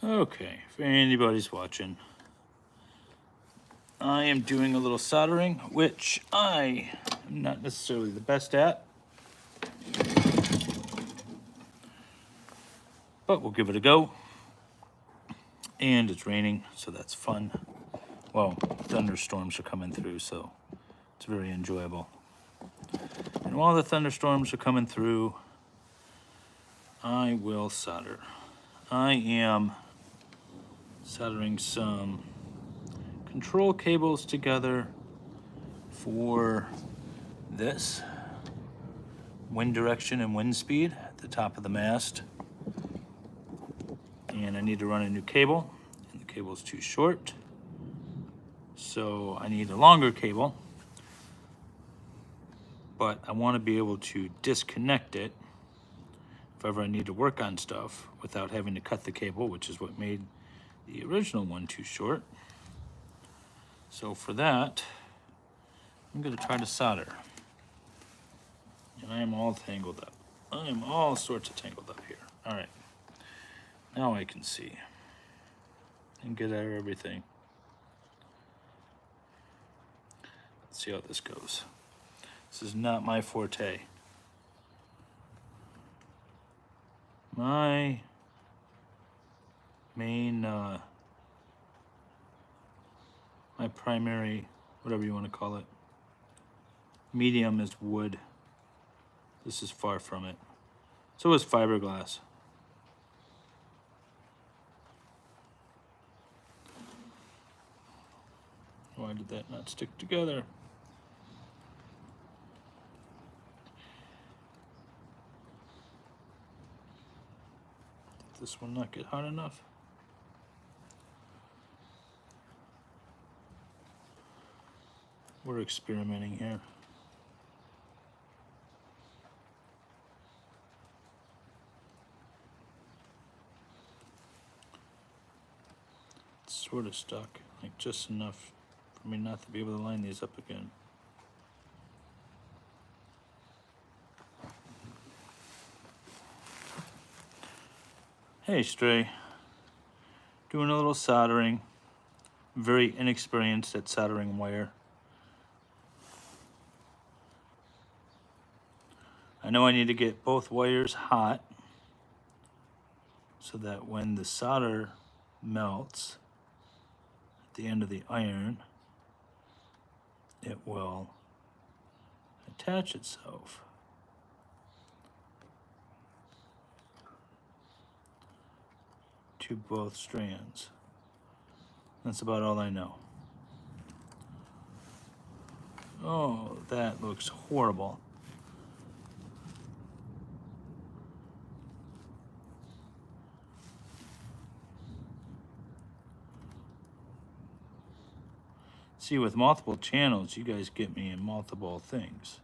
Okay, if anybody's watching, I am doing a little soldering, which I am not necessarily the best at, but we'll give it a go. And it's raining, so that's fun. Well, thunderstorms are coming through, so it's very enjoyable. And while the thunderstorms are coming through, I will solder. I am soldering some control cables together for this wind direction and wind speed at the top of the mast. And I need to run a new cable, and the cable is too short. So I need a longer cable, but I want to be able to disconnect it if ever I need to work on stuff without having to cut the cable, which is what made the original one too short. So for that, I'm going to try to solder. And I am all tangled up. I am all sorts of tangled up here. All right. Now I can see and get at everything. Let's see how this goes. This is not my forte. My main, my primary, whatever you want to call it, medium is wood. This is far from it. So is fiberglass. Why did that not stick together? Did this one not get hot enough? We're experimenting here. It's sort of stuck, like just enough for me not to be able to line these up again. Hey, Stray. Doing a little soldering. Very inexperienced at soldering wire. I know I need to get both wires hot so that when the solder melts at the end of the iron, it will attach itself. To both strands. That's about all I know. Oh, that looks horrible. See, with multiple channels, you guys get me in multiple things,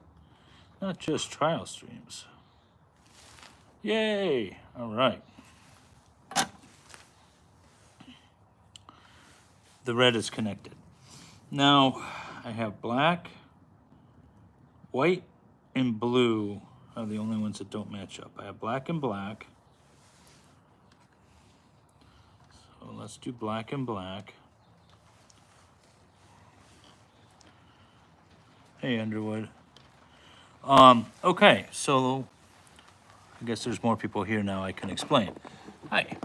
not just trial streams. Yay! All right. The red is connected. Now, I have black, white, and blue are the only ones that don't match up. I have black and black. So let's do black and black. Hey, Underwood. Okay, so I guess there's more people here now I can explain. Hi.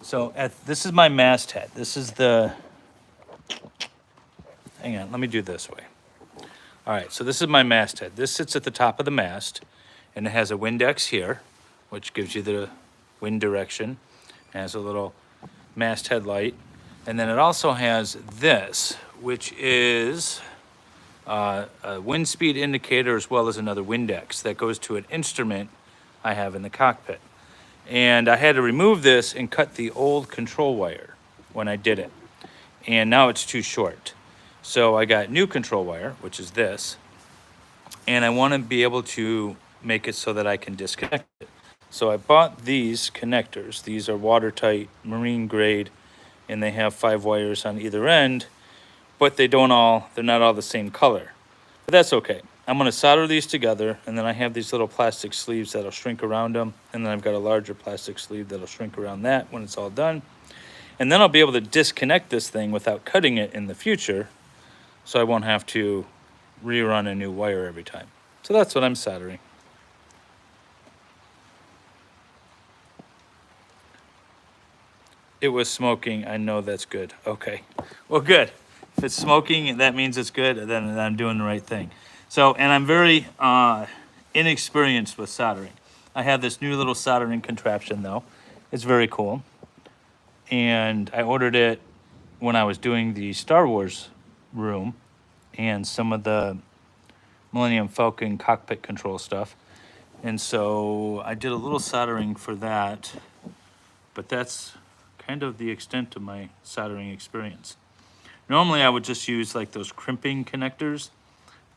So this is my masthead. This is the, hang on, let me do it this way. All right, so this is my masthead. This sits at the top of the mast, and it has a Windex here, which gives you the wind direction. It has a little masthead light. And then it also has this, which is a wind speed indicator as well as another Windex that goes to an instrument I have in the cockpit. And I had to remove this and cut the old control wire when I did it. And now it's too short. So I got new control wire, which is this. And I want to be able to make it so that I can disconnect it. So I bought these connectors. These are watertight, marine grade, and they have 5 wires on either end, but they're not all the same color. But that's okay. I'm going to solder these together, and then I have these little plastic sleeves that'll shrink around them, and then I've got a larger plastic sleeve that'll shrink around that when it's all done. And then I'll be able to disconnect this thing without cutting it in the future, so I won't have to rerun a new wire every time. So that's what I'm soldering. It was smoking. I know that's good. Okay. Well, good. If it's smoking, that means it's good, then I'm doing the right thing. So, and I'm very inexperienced with soldering. I have this new little soldering contraption, though. It's very cool. And I ordered it when I was doing the Star Wars room and some of the Millennium Falcon cockpit control stuff. And so I did a little soldering for that, but that's kind of the extent of my soldering experience. Normally I would just use like those crimping connectors,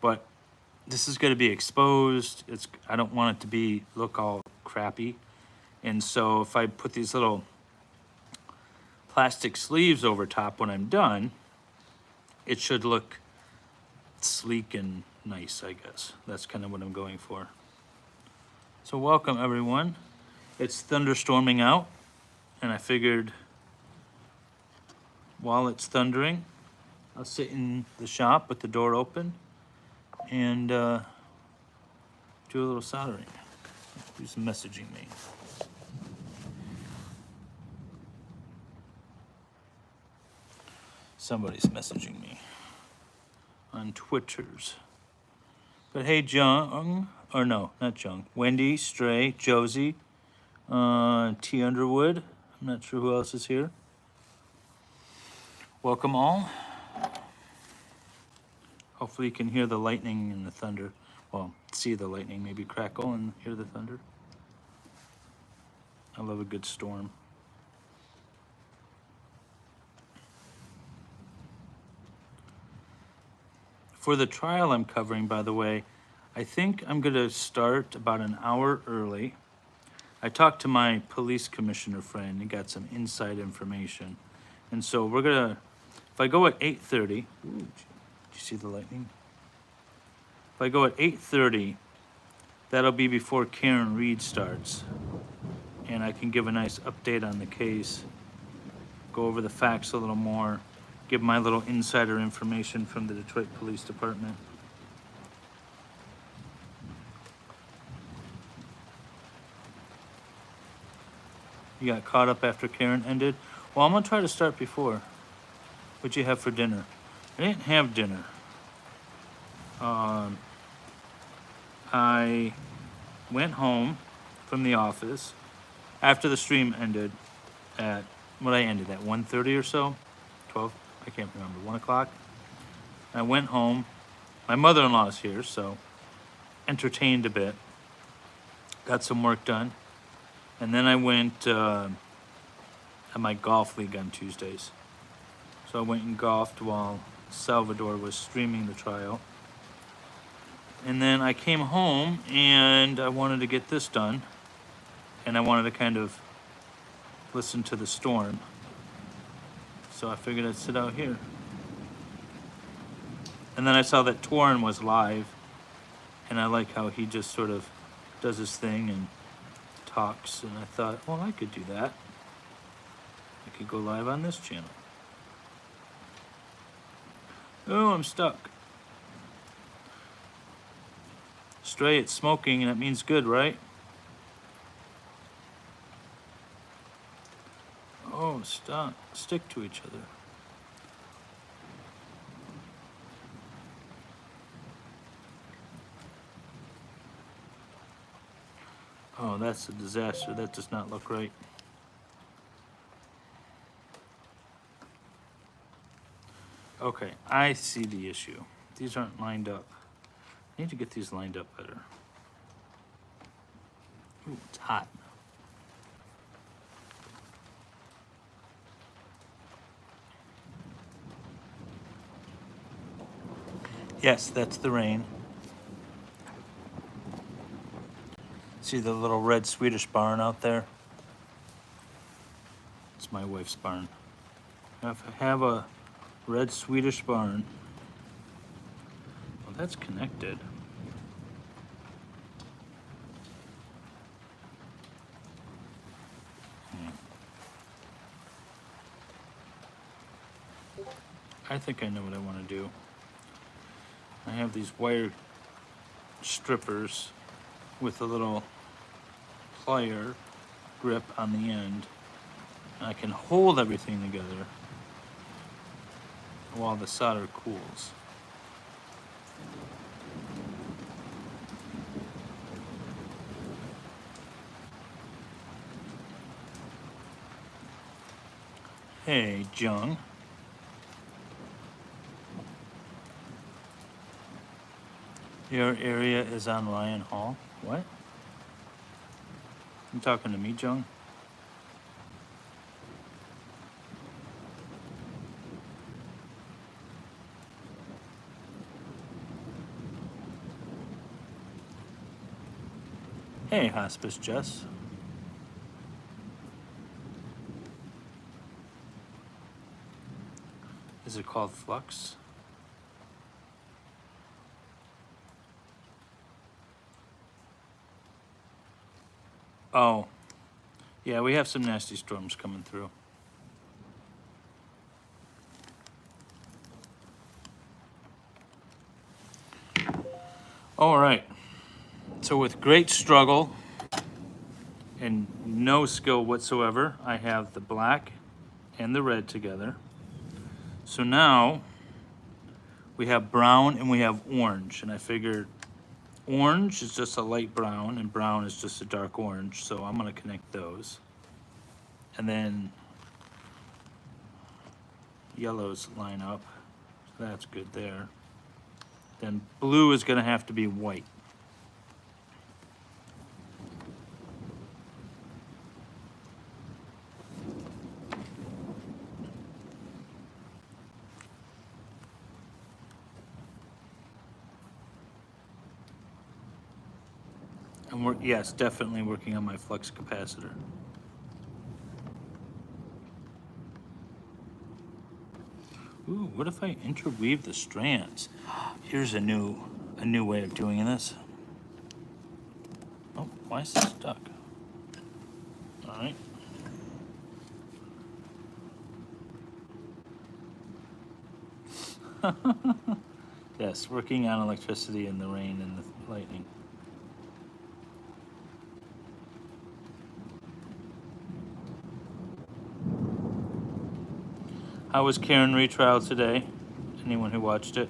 but this is going to be exposed. I don't want it to look all crappy. And so if I put these little plastic sleeves over top when I'm done, it should look sleek and nice, I guess. That's kind of what I'm going for. So welcome everyone. It's thunderstorming out, and I figured while it's thundering, I'll sit in the shop with the door open and do a little soldering. Who's messaging me? Somebody's messaging me on Twitters. But hey, Jung, or no, not Jung. Wendy, Stray, Josie, T. Underwood. I'm not sure who else is here. Welcome all. Hopefully you can hear the lightning and the thunder. Well, see the lightning, maybe crackle and hear the thunder. I love a good storm. For the trial I'm covering, by the way, I think I'm going to start about an hour early. I talked to my police commissioner friend and got some inside information. And so we're going to, if I go at 8:30, did you see the lightning? If I go at 8:30, that'll be before Karen Reed starts. And I can give a nice update on the case, go over the facts a little more, give my little insider information from the Detroit Police Department. You got caught up after Karen ended? Well, I'm gonna try to start before. What'd you have for dinner? I didn't have dinner. I went home from the office after the stream ended at, what I ended at 1:30 or so, 12, I can't remember, 1 o'clock. I went home. My mother-in-law's here, so entertained a bit. Got some work done. And then I went at my golf league on Tuesdays. So I went and golfed while Salvador was streaming the trial. And then I came home and I wanted to get this done. And I wanted to kind of listen to the storm. So I figured I'd sit out here. And then I saw that Torin was live. And I like how he just sort of does his thing and talks. And I thought, well, I could do that. I could go live on this channel. Oh, I'm stuck. Stray, it's smoking, and that means good, right? Oh, stop. Stick to each other. Oh, that's a disaster. That does not look right. Okay, I see the issue. These aren't lined up. I need to get these lined up better. Ooh, it's hot. Yes, that's the rain. See the little red Swedish barn out there? It's my wife's barn. I have a red Swedish barn. Well, that's connected. I think I know what I want to do. I have these wire strippers with a little plier grip on the end. I can hold everything together while the solder cools. Hey, Jung. Your area is on Ryan Hall? What? You talking to me, Jung? Hey, Hospice Jess. Is it called Flux? Oh, yeah, we have some nasty storms coming through. All right. So with great struggle and no skill whatsoever, I have the black and the red together. So now we have brown and we have orange, and I figured orange is just a light brown and brown is just a dark orange, so I'm gonna connect those. And then yellows line up, so that's good there. Then blue is gonna have to be white. And we're, yes, definitely working on my flux capacitor. Ooh, what if I interweave the strands? Here's a new way of doing this. Oh, why is this stuck? All right. Yes, working on electricity in the rain and the lightning. How was Karen retrial today? Anyone who watched it?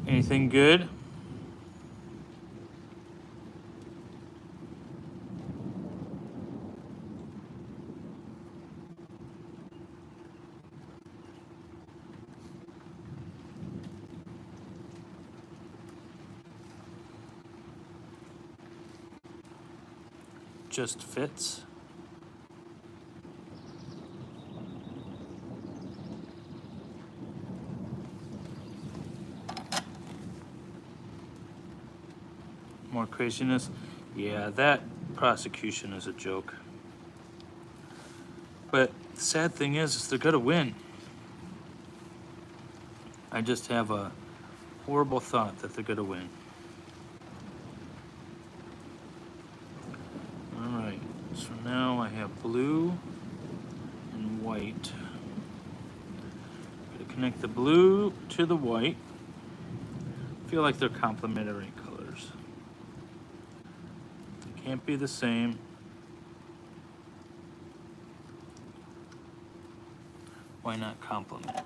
Anything good? Just fits? More craziness? Yeah, that prosecution is a joke. But the sad thing is they're gonna win. I just have a horrible thought that they're gonna win. All right, so now I have blue and white. I'm gonna connect the blue to the white. I feel like they're complementary colors. They can't be the same. Why not complement?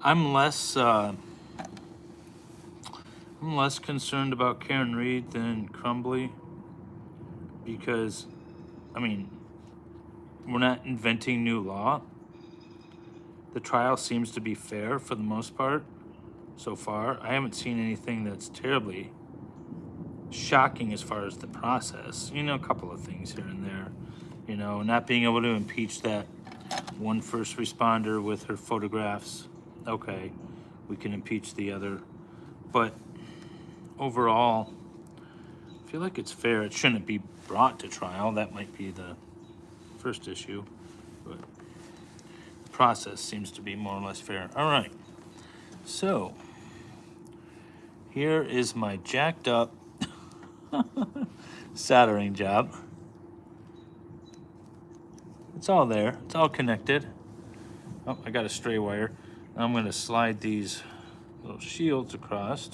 I'm less concerned about Karen Reed than Crumbly, because, I mean, we're not inventing new law. The trial seems to be fair for the most part so far. I haven't seen anything that's terribly shocking as far as the process. You know, a couple of things here and there. You know, not being able to impeach that one first responder with her photographs. Okay, we can impeach the other. But overall, I feel like it's fair. It shouldn't be brought to trial. That might be the first issue. But the process seems to be more or less fair. All right. So, here is my jacked up soldering job. It's all there. It's all connected. Oh, I got a stray wire. I'm going to slide these little shields across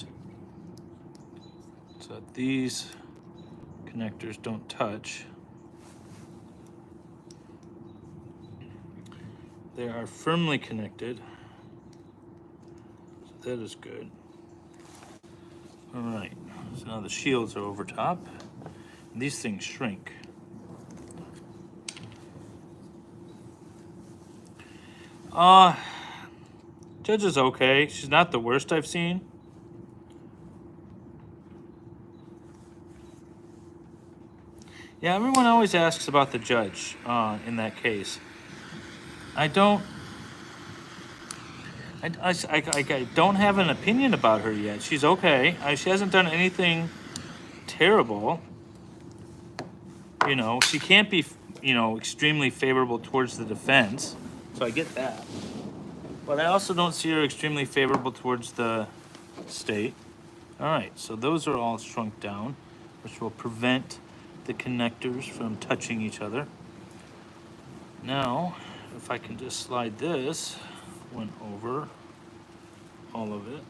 so that these connectors don't touch. They are firmly connected. So that is good. All right. So now the shields are over top. And these things shrink. Judge is okay. She's not the worst I've seen. Yeah, everyone always asks about the judge in that case. I don't have an opinion about her yet. She's okay. She hasn't done anything terrible. You know, she can't be, extremely favorable towards the defense. So I get that. But I also don't see her extremely favorable towards the state. All right, so those are all shrunk down, which will prevent the connectors from touching each other. Now, if I can just slide this one over, all of it.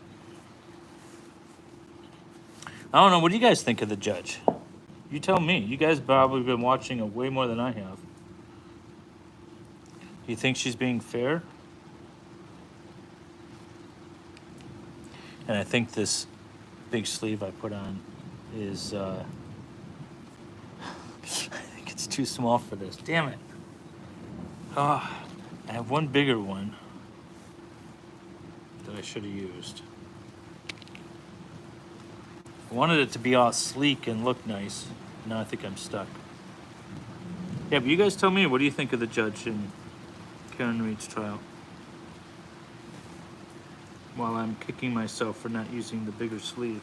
I don't know, what do you guys think of the judge? You tell me. You guys probably been watching it way more than I have. Do you think she's being fair? And I think this big sleeve I put on is, I think it's too small for this. Damn it. Oh, I have one bigger one that I should have used. I wanted it to be all sleek and look nice. Now I think I'm stuck. Yeah, but you guys tell me, what do you think of the judge in Karen Reed's trial? While I'm kicking myself for not using the bigger sleeve.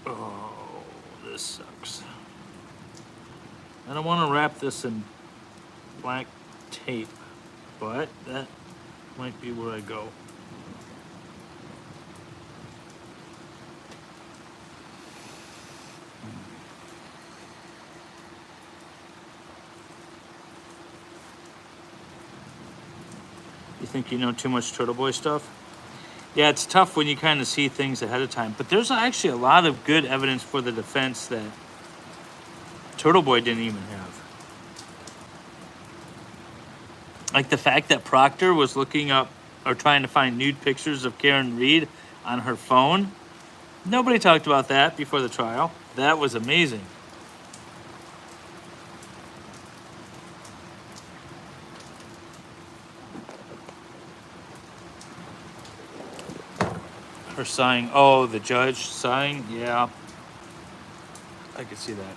Oh, this sucks. I don't want to wrap this in black tape, but that might be where I go. You think you know too much Turtle Boy stuff? Yeah, it's tough when you kind of see things ahead of time. But there's actually a lot of good evidence for the defense that Turtle Boy didn't even have. Like the fact that Proctor was looking up or trying to find nude pictures of Karen Reed on her phone. Nobody talked about that before the trial. That was amazing. Her sighing. Oh, the judge sighing? Yeah. I could see that.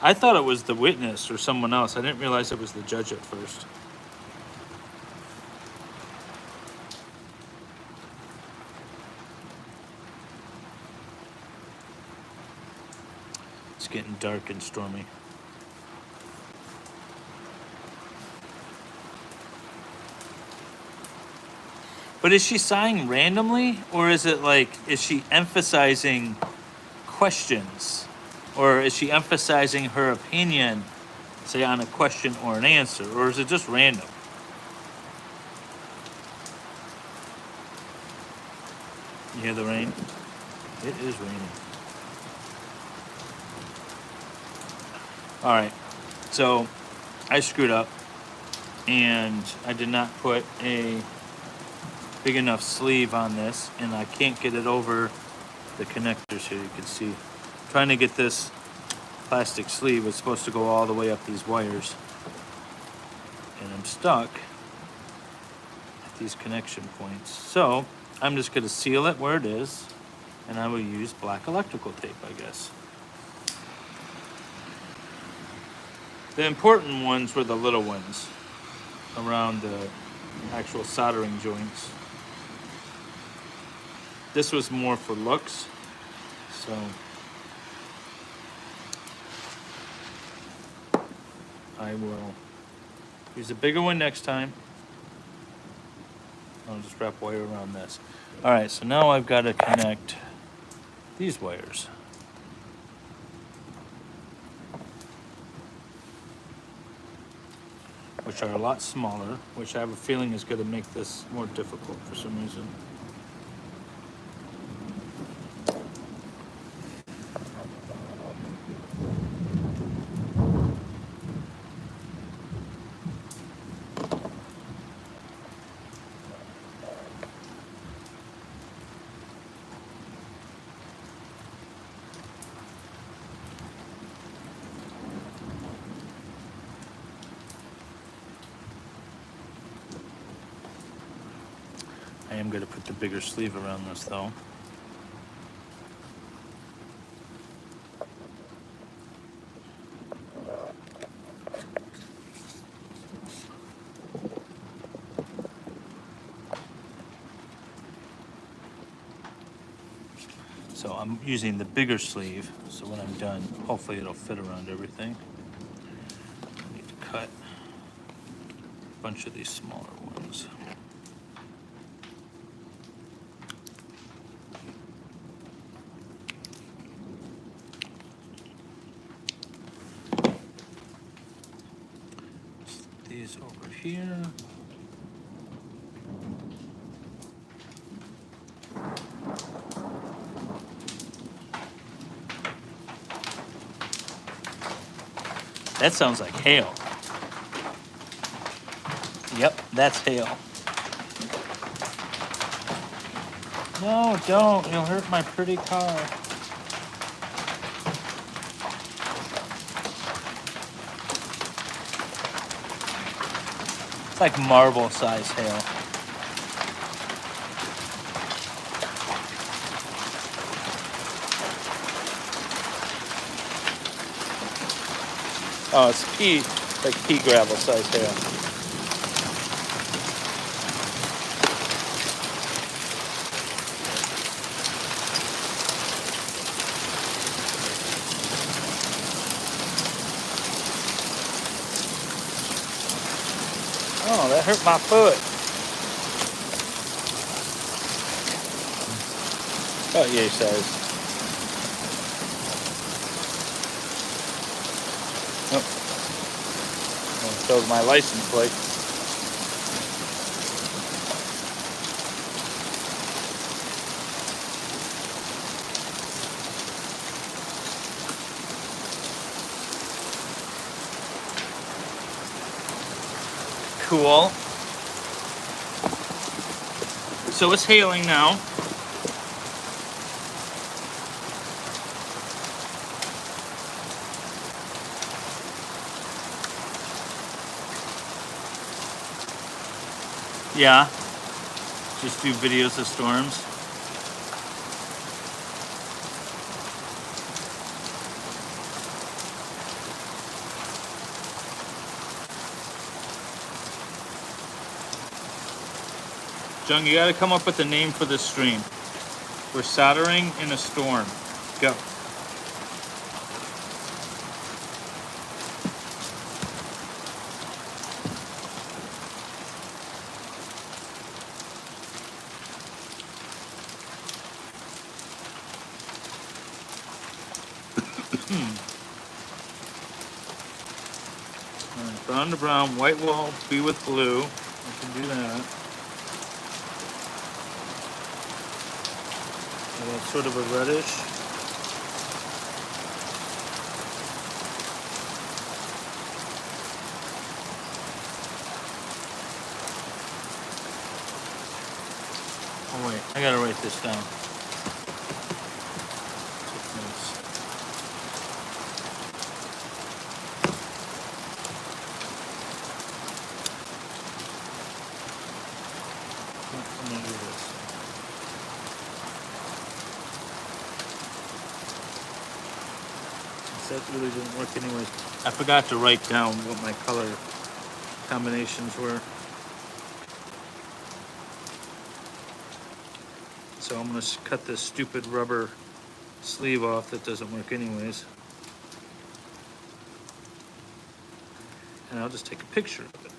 I thought it was the witness or someone else. I didn't realize it was the judge at first. It's getting dark and stormy. But is she sighing randomly, or is it like, is she emphasizing questions? Or is she emphasizing her opinion, say, on a question or an answer? Or is it just random? You hear the rain? It is raining. All right, so I screwed up and I did not put a big enough sleeve on this, and I can't get it over the connectors here. You can see, trying to get this plastic sleeve, it's supposed to go all the way up these wires, and I'm stuck at these connection points. So I'm just going to seal it where it is, and I will use black electrical tape, I guess. The important ones were the little ones around the actual soldering joints. This was more for looks, so I will use a bigger one next time. I'll just wrap wire around this. All right, so now I've got to connect these wires. Which are a lot smaller, which I have a feeling is going to make this more difficult for some reason. I am going to put the bigger sleeve around this though. So I'm using the bigger sleeve, so when I'm done, hopefully it'll fit around everything. I need to cut a bunch of these smaller ones. These over here. That sounds like hail. Yep, that's hail. No, don't. You'll hurt my pretty car. It's like marble size hail. Oh, it's like pea gravel size hail. Oh, that hurt my foot. Oh, yeah, size. Shows my license plate. Cool. So it's hailing now. Yeah, just do videos of storms. Jung, you gotta come up with a name for this stream. We're soldering in a storm. Go. Alright, brown to brown, white will be with blue. I can do that. So that's sort of a reddish. Oh wait, I gotta write this down. I'm gonna do this. That really didn't work anyways. I forgot to write down what my color combinations were. So I'm going to cut this stupid rubber sleeve off that doesn't work anyways. And I'll just take a picture of it.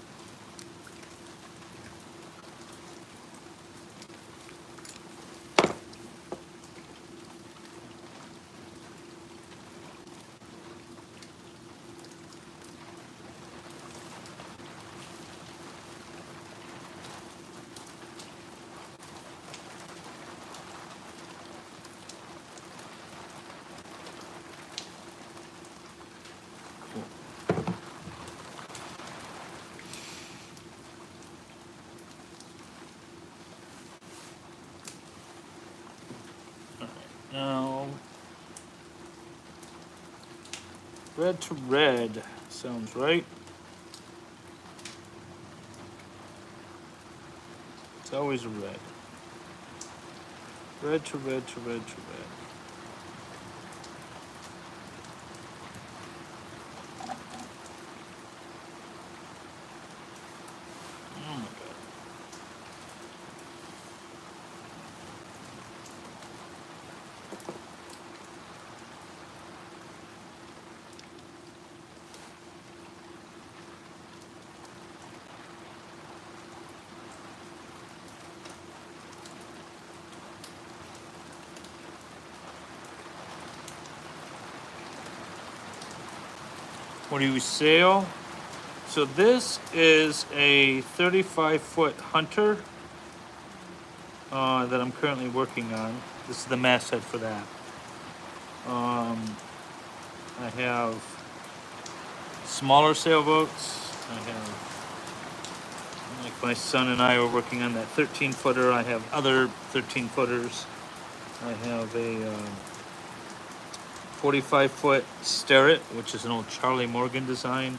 Now, red to red sounds right. It's always a red. Red to red to red to red. Oh my God. What do you sail? So this is a 35-foot Hunter that I'm currently working on. This is the masthead for that. I have smaller sailboats. I have, like my son and I are working on that 13-footer. I have other 13-footers. I have a 45-foot Sterret, which is an old Charlie Morgan design.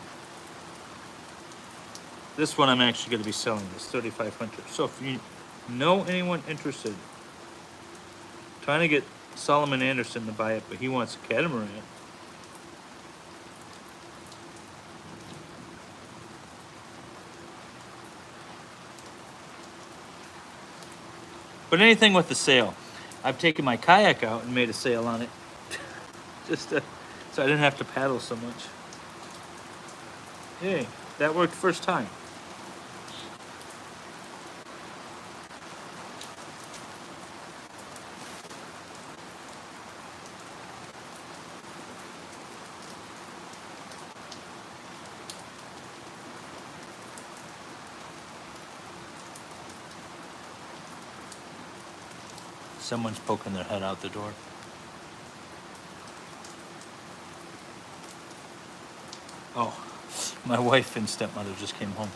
This one I'm actually going to be selling, this 35 Hunter. So if you know anyone interested, trying to get Solomon Anderson to buy it, but he wants a catamaran. But anything with the sail. I've taken my kayak out and made a sail on it. Just so I didn't have to paddle so much. Yay, that worked first time. Someone's poking their head out the door. Oh, my wife and stepmother just came home.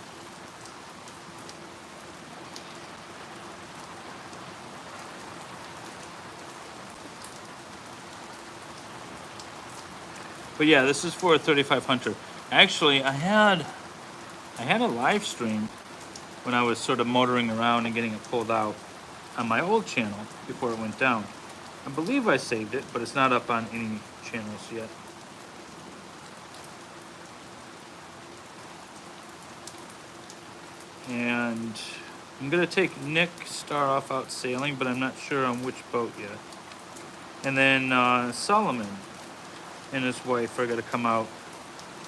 But yeah, this is for a 35 Hunter. Actually, I had a live stream when I was sort of motoring around and getting it pulled out on my old channel before it went down. I believe I saved it, but it's not up on any channels yet. And I'm gonna take Nick Star off out sailing, but I'm not sure on which boat yet. And then Solomon and his wife are gonna come out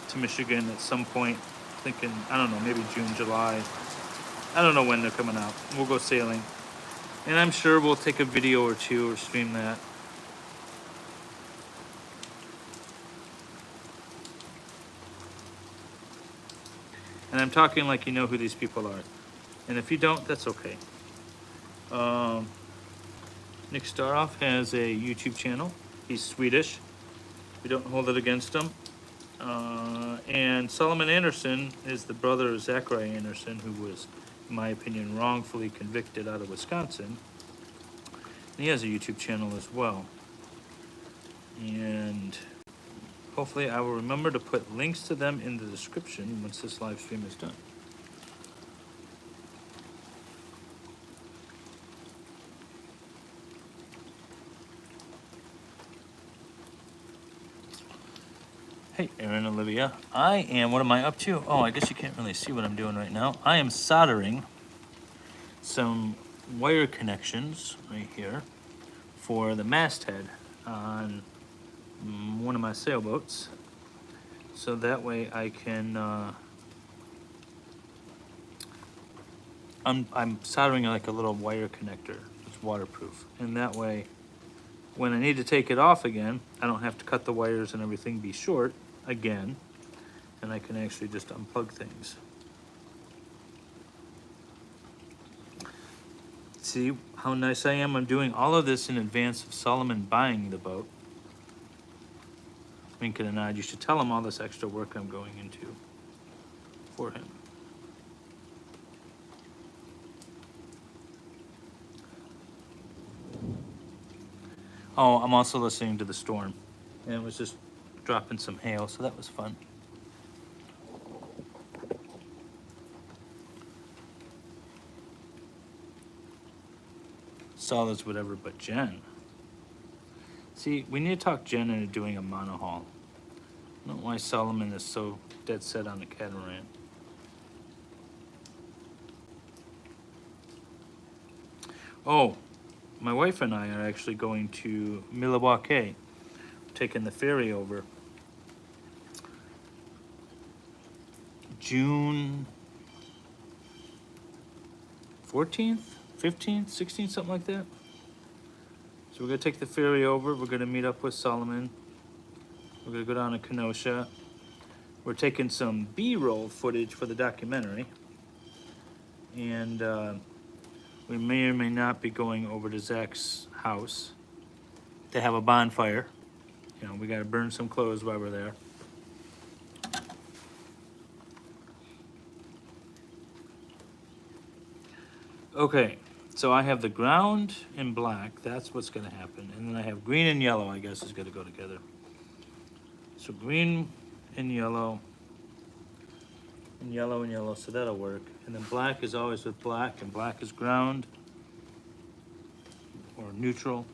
to Michigan at some point, thinking, I don't know, maybe June, July. I don't know when they're coming out. We'll go sailing. And I'm sure we'll take a video or two or stream that. And I'm talking like you know who these people are. And if you don't, that's okay. Nick Staroff has a YouTube channel. He's Swedish. We don't hold it against him. And Solomon Anderson is the brother of Zachary Anderson, who was, in my opinion, wrongfully convicted out of Wisconsin. And he has a YouTube channel as well. And hopefully I will remember to put links to them in the description once this live stream is done. Hey, Aaron, Olivia. What am I up to? Oh, I guess you can't really see what I'm doing right now. I am soldering some wire connections right here for the masthead on one of my sailboats. So that way I can, I'm soldering like a little wire connector. It's waterproof. And that way, when I need to take it off again, I don't have to cut the wires and everything be short again. And I can actually just unplug things. See how nice I am? I'm doing all of this in advance of Solomon buying the boat. Wink and a nod. You should tell him all this extra work I'm going into for him. Oh, I'm also listening to the storm. And it was just dropping some hail, so that was fun. Solids, whatever, but Jen. See, we need to talk Jen into doing a monohull. I don't know why Solomon is so dead set on the catamaran. Oh, my wife and I are actually going to Milwaukee, taking the ferry over. June 14th, 15th, 16th, something like that. So we're going to take the ferry over. We're going to meet up with Solomon. We're going to go down to Kenosha. We're taking some B-roll footage for the documentary. And we may or may not be going over to Zach's house to have a bonfire. You know, we got to burn some clothes while we're there. Okay, so I have the ground in black. That's what's going to happen. And then I have green and yellow, I guess, is going to go together. So green and yellow, and yellow and yellow, so that'll work. And then black is always with black, and black is ground or neutral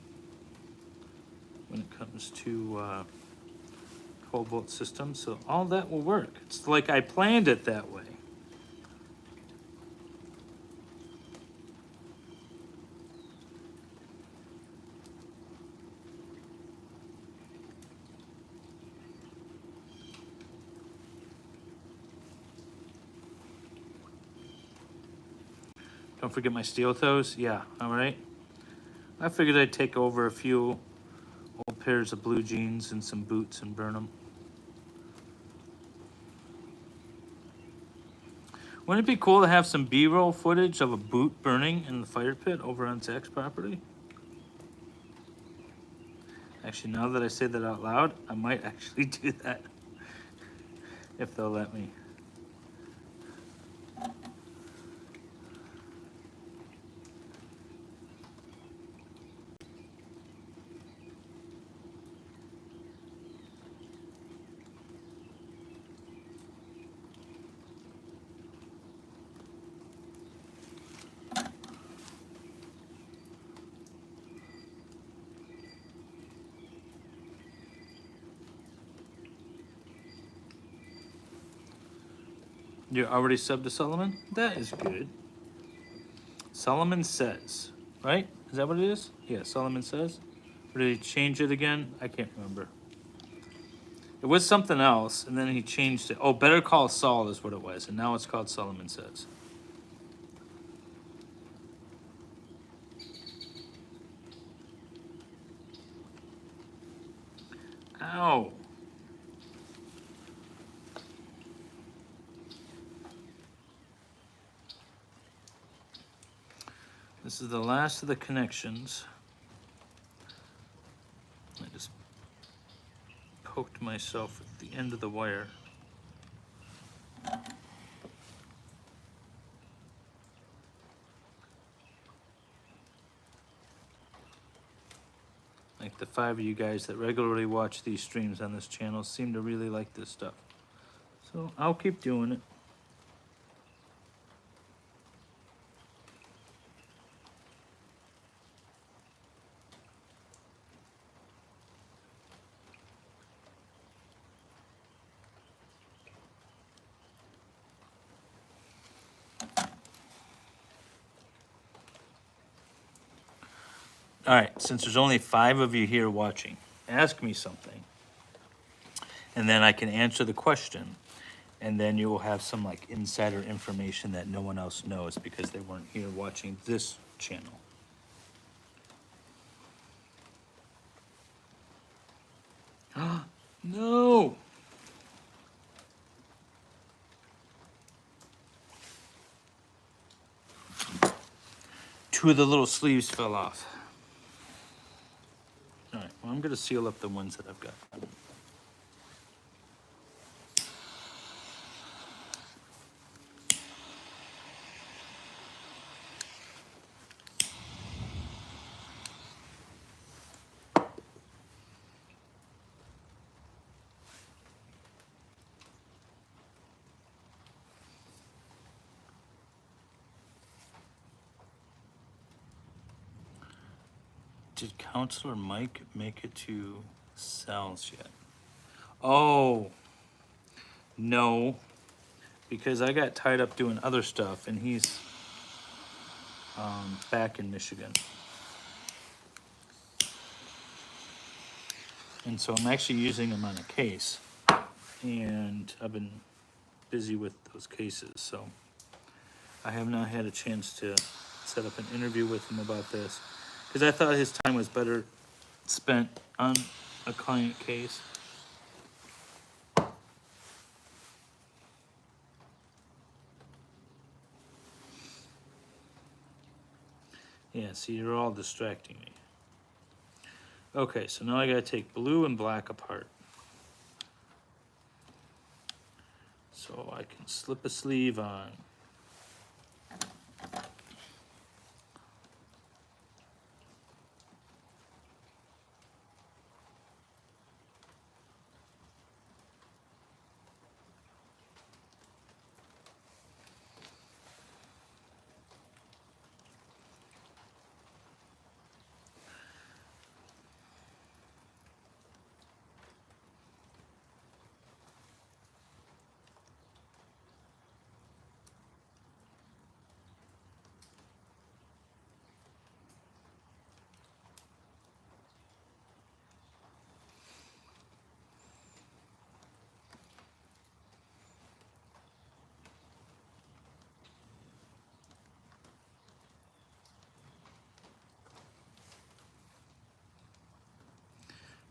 when it comes to whole boat system. So all that will work. It's like I planned it that way. Don't forget my steel toes. Yeah, all right. I figured I'd take over a few old pairs of blue jeans and some boots and burn them. Wouldn't it be cool to have some B-roll footage of a boot burning in the fire pit over on Zach's property? Actually, now that I say that out loud, I might actually do that. If they'll let me. You're already subbed to Solomon? That is good. Solomon Says, right? Is that what it is? Yeah, Solomon Says. Or did he change it again? I can't remember. It was something else, and then he changed it. Oh, Better Call Saul is what it was, and now it's called Solomon Says. Ow. This is the last of the connections. myself at the end of the wire. Like the 5 of you guys that regularly watch these streams on this channel seem to really like this stuff. So I'll keep doing it. All right, since there's only 5 of you here watching, ask me something. And then I can answer the question. And then you will have some like insider information that no one else knows because they weren't here watching this channel. No! 2 of the little sleeves fell off. All right, well, I'm gonna seal up the ones that I've got. Did Counselor Mike make it to cells yet? Oh, no, because I got tied up doing other stuff and he's back in Michigan. And so I'm actually using him on a case and I've been busy with those cases, so I have not had a chance to set up an interview with him about this because I thought his time was better spent on a client case. Yeah, see, you're all distracting me. Okay, so now I gotta take blue and black apart. So I can slip a sleeve on.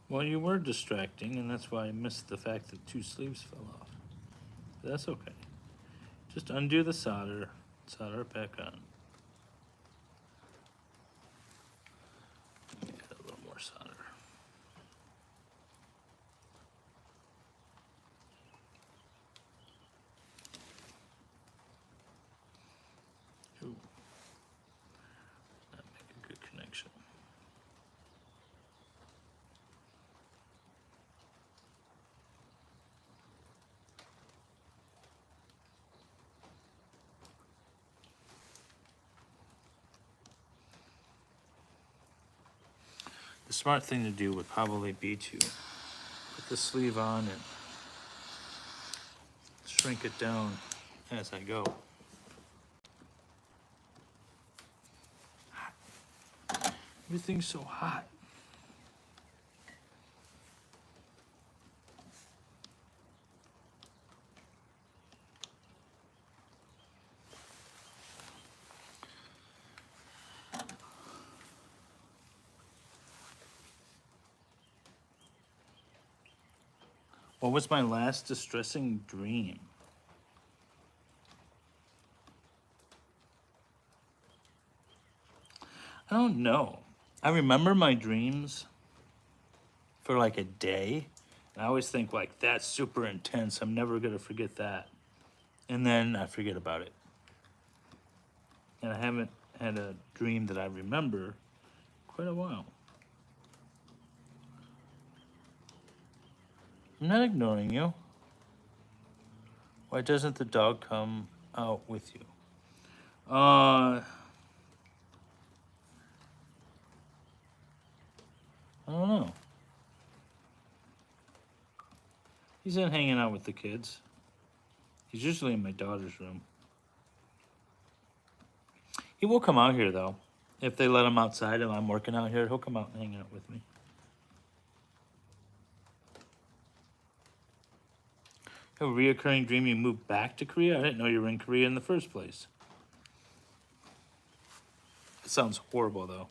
Well, you were distracting, and that's why I missed the fact that 2 sleeves fell off. But that's okay. Just undo the solder, solder it back on. Let me add a little more solder. Ooh. That make a good connection. The smart thing to do would probably be to put the sleeve on and shrink it down as I go. Everything's so hot. What was my last distressing dream? I don't know. I remember my dreams for like a day, And I always think, like, that's super intense. I'm never going to forget that. And then I forget about it. And I haven't had a dream that I remember quite a while. I'm not ignoring you. Why doesn't the dog come out with you? I don't know. He's in hanging out with the kids. He's usually in my daughter's room. He will come out here, though. If they let him outside and I'm working out here, he'll come out and hang out with me. A reoccurring dream you moved back to Korea? I didn't know you were in Korea in the first place. It sounds horrible, though.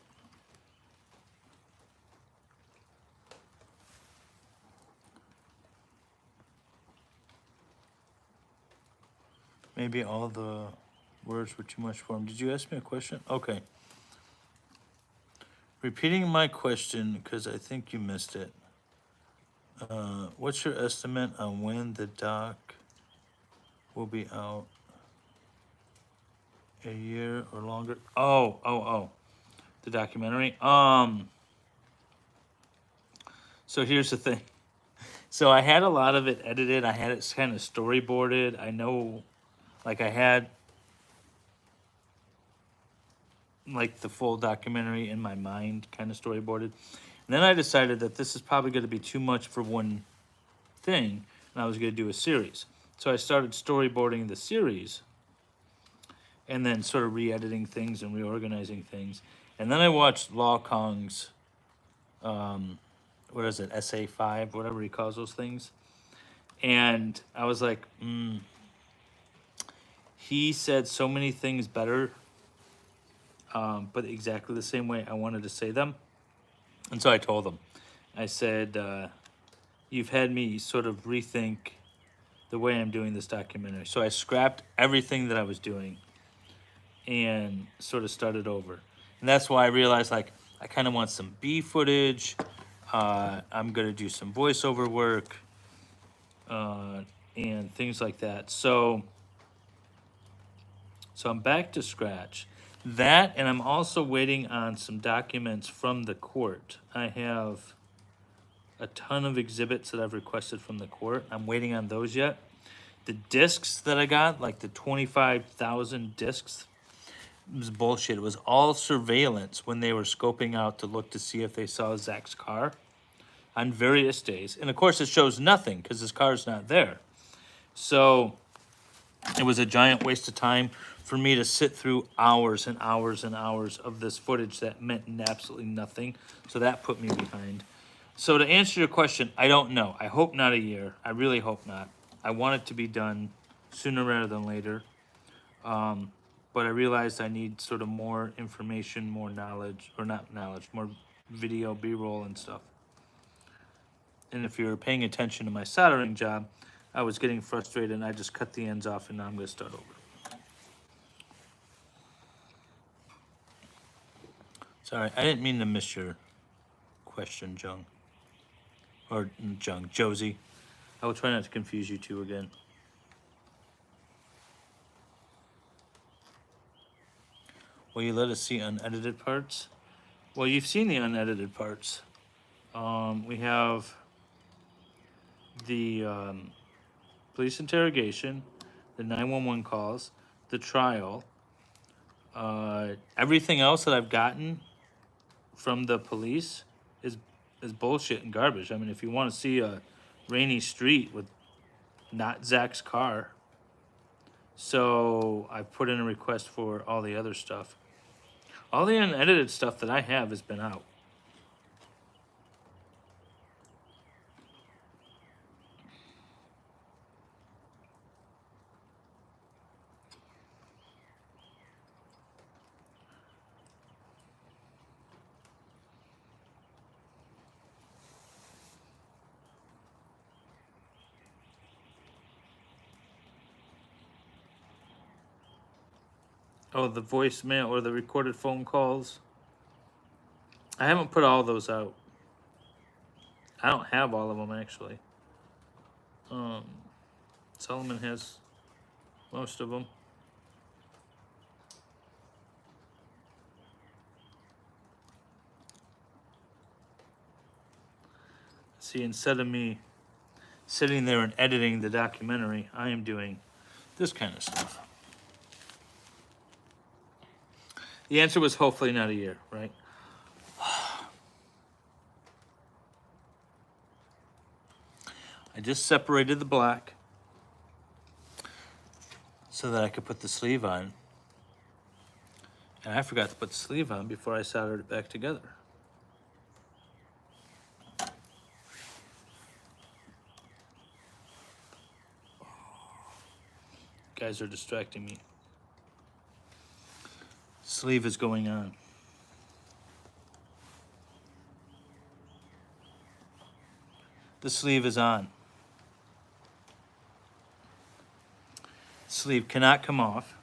Maybe all the words were too much for him. Did you ask me a question? Okay. Repeating my question because I think you missed it. What's your estimate on when the doc will be out? A year or longer? Oh. The documentary. So here's the thing. So I had a lot of it edited. I had it kind of storyboarded. I know, like I had like the full documentary in my mind, kind of storyboarded. And then I decided that this is probably going to be too much for one thing, and I was going to do a series. So I started storyboarding the series, and then sort of re-editing things and reorganizing things. And then I watched Law Kong's, what is it, SA5, whatever he calls those things. And I was like, he said so many things better, but exactly the same way I wanted to say them. And so I told him, I said, you've had me sort of rethink the way I'm doing this documentary. So I scrapped everything that I was doing and sort of started over. And that's why I realized, like, I kind of want some B footage. I'm going to do some voiceover work and things like that. So I'm back to scratch. That, and I'm also waiting on some documents from the court. I have a ton of exhibits that I've requested from the court. I'm waiting on those yet. The discs that I got, like the 25,000 discs, it was bullshit. It was all surveillance when they were scoping out to look to see if they saw Zach's car on various days. And of course, it shows nothing because his car's not there. So it was a giant waste of time for me to sit through hours and hours and hours of this footage that meant absolutely nothing. So that put me behind. So to answer your question, I don't know. I hope not a year. I really hope not. I want it to be done sooner rather than later. But I realized I need sort of more information, more knowledge, or not knowledge, more video, B-roll and stuff. And if you're paying attention to my soldering job, I was getting frustrated and I just cut the ends off and now I'm going to start over. Sorry, I didn't mean to miss your question, Jung. Or Jung, Josie. I will try not to confuse you two again. Will you let us see unedited parts? Well, you've seen the unedited parts. We have the police interrogation, the 911 calls, the trial. Everything else that I've gotten from the police is bullshit and garbage. I mean, if you want to see a rainy street with not Zach's car, so I put in a request for all the other stuff. All the unedited stuff that I have has been out. Oh, the voicemail or the recorded phone calls. I haven't put all those out. I don't have all of them, actually. Solomon has most of them. See, instead of me sitting there and editing the documentary, I am doing this kind of stuff. The answer was hopefully not a year, right? I just separated the black so that I could put the sleeve on. And I forgot to put the sleeve on before I soldered it back together. Guys are distracting me. Sleeve is going on. The sleeve is on. Sleeve cannot come off.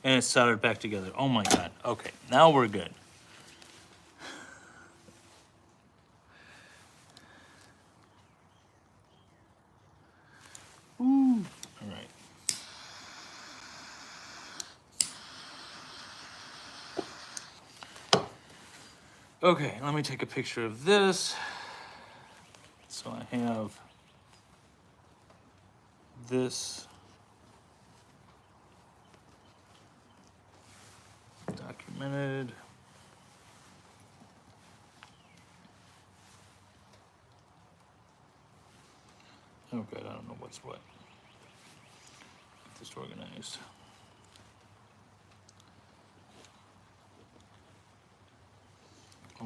And it's soldered back together. Oh my God. Okay, now we're good. Ooh. All right. Okay, let me take a picture of this. So I have this documented. Oh God, I don't know what's what. Get this organized.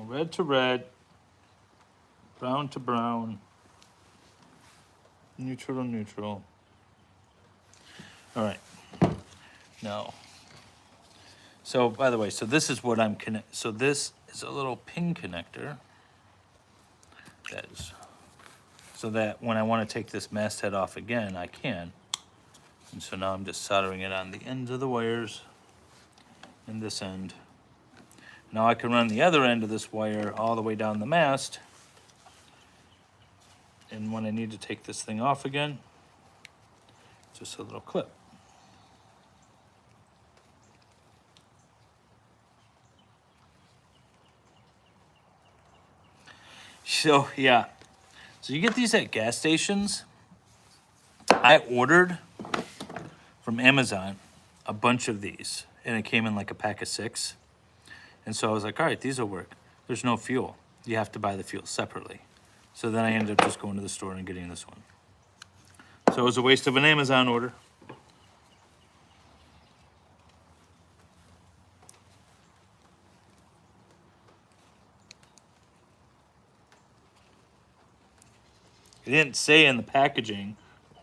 Red to red, brown to brown, neutral to neutral. All right. Now, so by the way, so this is what I'm so this is a little pin connector. That is, so that when I want to take this masthead off again, I can. And so now I'm just soldering it on the ends of the wires and this end. Now I can run the other end of this wire all the way down the mast. And when I need to take this thing off again, just a little clip. So yeah, so you get these at gas stations. I ordered from Amazon a bunch of these, and it came in like a pack of 6. And so I was like, all right, these will work. There's no fuel. You have to buy the fuel separately. So then I ended up just going to the store and getting this one. So it was a waste of an Amazon order. It didn't say in the packaging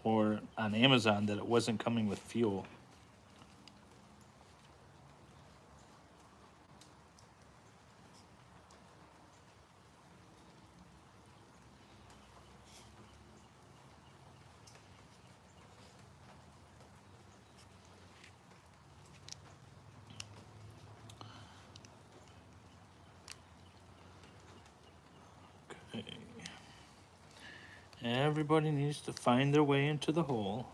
or on Amazon that it wasn't coming with fuel. Okay. Everybody needs to find their way into the hole.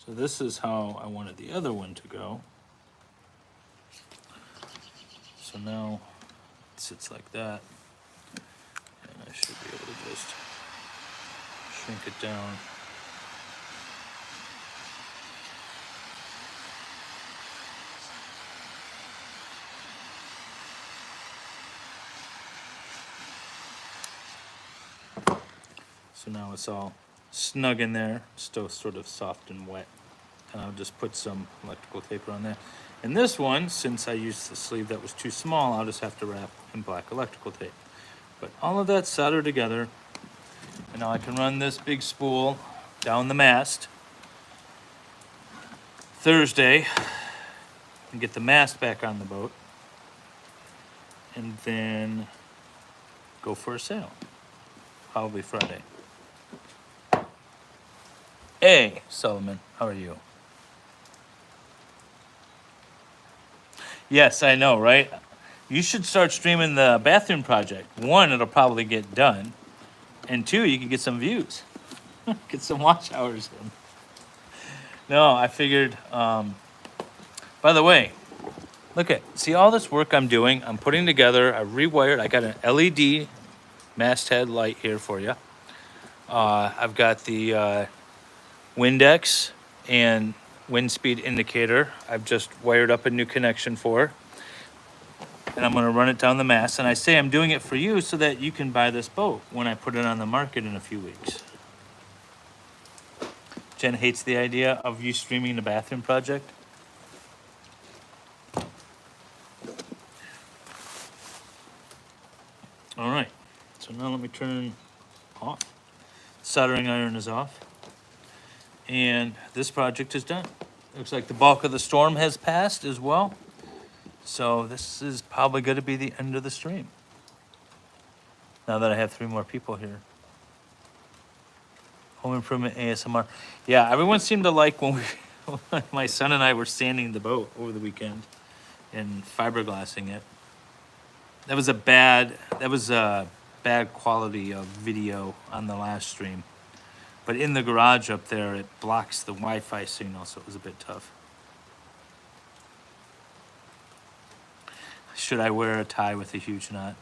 So this is how I wanted the other one to go. So now it sits like that. And I should be able to just shrink it down. So now it's all snug in there, still sort of soft and wet and I'll just put some electrical tape on there. And this one, since I used the sleeve that was too small, I'll just have to wrap in black electrical tape. But all of that soldered together, and now I can run this big spool down the mast Thursday and get the mast back on the boat, and then go for a sail, probably Friday. Hey, Solomon, how are you? Yes, I know, right? You should start streaming the bathroom project. One, it'll probably get done, and two, you can get some views, get some watch hours in. No, I figured. By the way, see all this work I'm doing? I'm putting together. I rewired. I got an LED masthead light here for you. I've got the Windex and wind speed indicator. I've just wired up a new connection for, and I'm going to run it down the mast. And I say I'm doing it for you so that you can buy this boat when I put it on the market in a few weeks. Jen hates the idea of you streaming the bathroom project. All right, so now let me turn off. Soldering iron is off. And this project is done. Looks like the bulk of the storm has passed as well. So this is probably going to be the end of the stream. Now that I have 3 more people here. Home improvement ASMR. Yeah, everyone seemed to like when my son and I were sanding the boat over the weekend and fiberglassing it. That was a bad quality of video on the last stream. But in the garage up there, it blocks the Wi-Fi signal, so it was a bit tough. Should I wear a tie with a huge knot?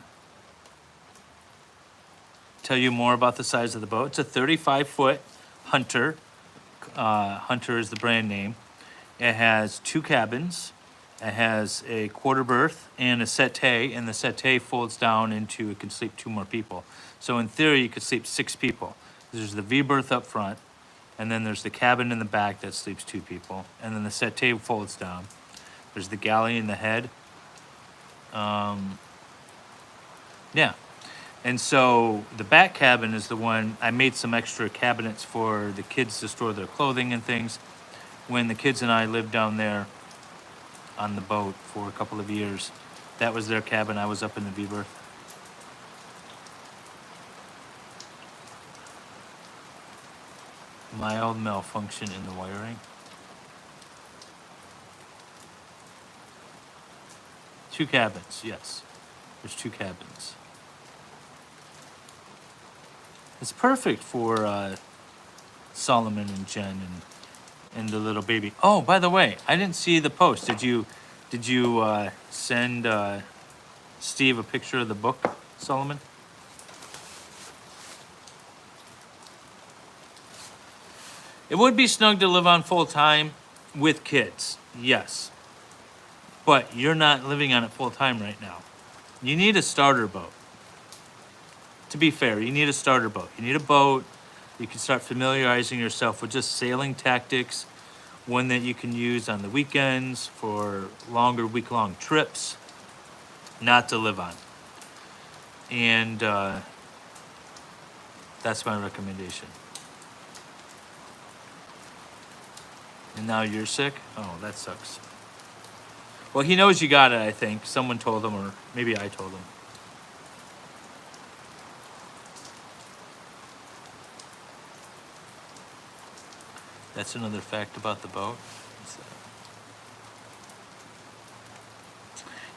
Tell you more about the size of the boat. It's a 35-foot Hunter. Hunter is the brand name. It has 2 cabins. It has a quarter berth and a settee, and the settee folds down into it can sleep 2 more people. So in theory, you could sleep 6 people. There's the V berth up front, and then there's the cabin in the back that sleeps 2 people, and then the settee folds down. There's the galley in the head. Yeah. And so the back cabin is the one, I made some extra cabinets for the kids to store their clothing and things. When the kids and I lived down there on the boat for a couple of years, that was their cabin. I was up in the V berth. Mild malfunction in the wiring. 2 cabins, yes. There's 2 cabins. It's perfect for Solomon and Jen and the little baby. Oh, by the way, I didn't see the post. Did you send Steve a picture of the book, Solomon? It would be snug to live on full time with kids, yes. But you're not living on it full time right now. You need a starter boat. To be fair, you need a starter boat. You need a boat. You can start familiarizing yourself with just sailing tactics, one that you can use on the weekends for longer week-long trips, not to live on. And that's my recommendation. And now you're sick? Oh, that sucks. Well, he knows you got it, I think. Someone told him, or maybe I told him. That's another fact about the boat.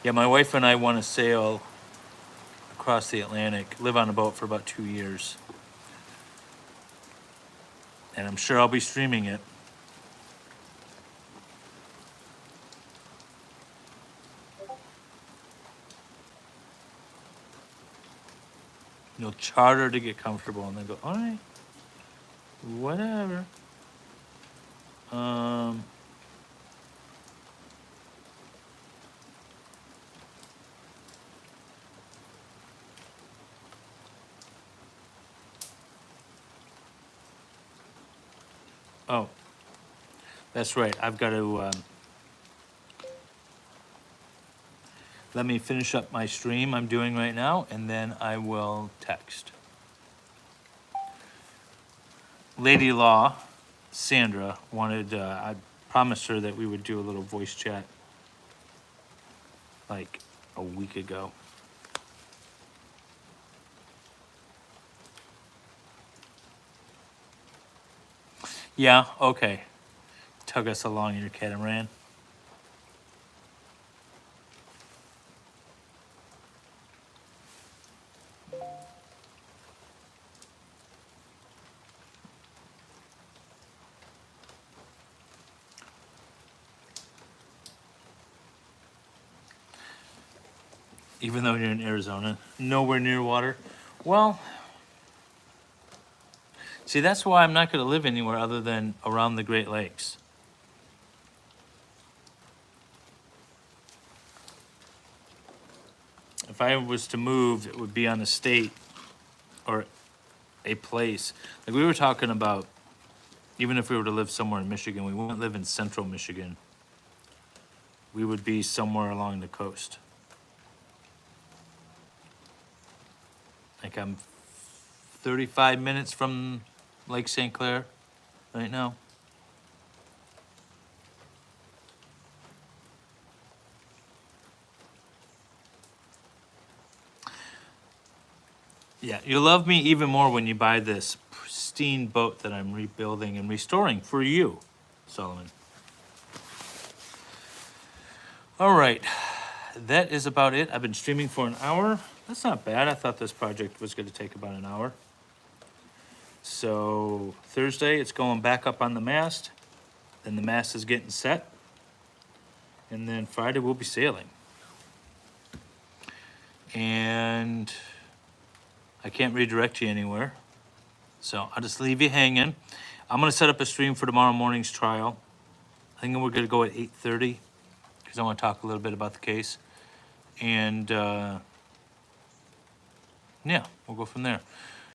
Yeah, my wife and I want to sail across the Atlantic, live on a boat for about 2 years. And I'm sure I'll be streaming it. You'll charter to get comfortable and then go, all right, whatever. Oh, That's right. I've got to let me finish up my stream I'm doing right now, and then I will text. Lady Law, Sandra, wanted, I promised her that we would do a little voice chat like a week ago. Yeah, okay. Tug us along in your catamaran. Even though you're in Arizona, nowhere near water. Well, see, that's why I'm not going to live anywhere other than around the Great Lakes. If I was to move, it would be on a state or a place. Like we were talking about, even if we were to live somewhere in Michigan, we wouldn't live in central Michigan. We would be somewhere along the coast. Like I'm 35 minutes from Lake St. Clair right now. Yeah, you'll love me even more when you buy this pristine boat that I'm rebuilding and restoring for you, Solomon. All right, that is about it. I've been streaming for an hour. That's not bad. I thought this project was going to take about an hour. So Thursday, it's going back up on the mast. Then the mast is getting set. And then Friday, we'll be sailing. And I can't redirect you anywhere. So I'll just leave you hanging. I'm going to set up a stream for tomorrow morning's trial. I think we're going to go at 8:30 because I want to talk a little bit about the case. And yeah, we'll go from there.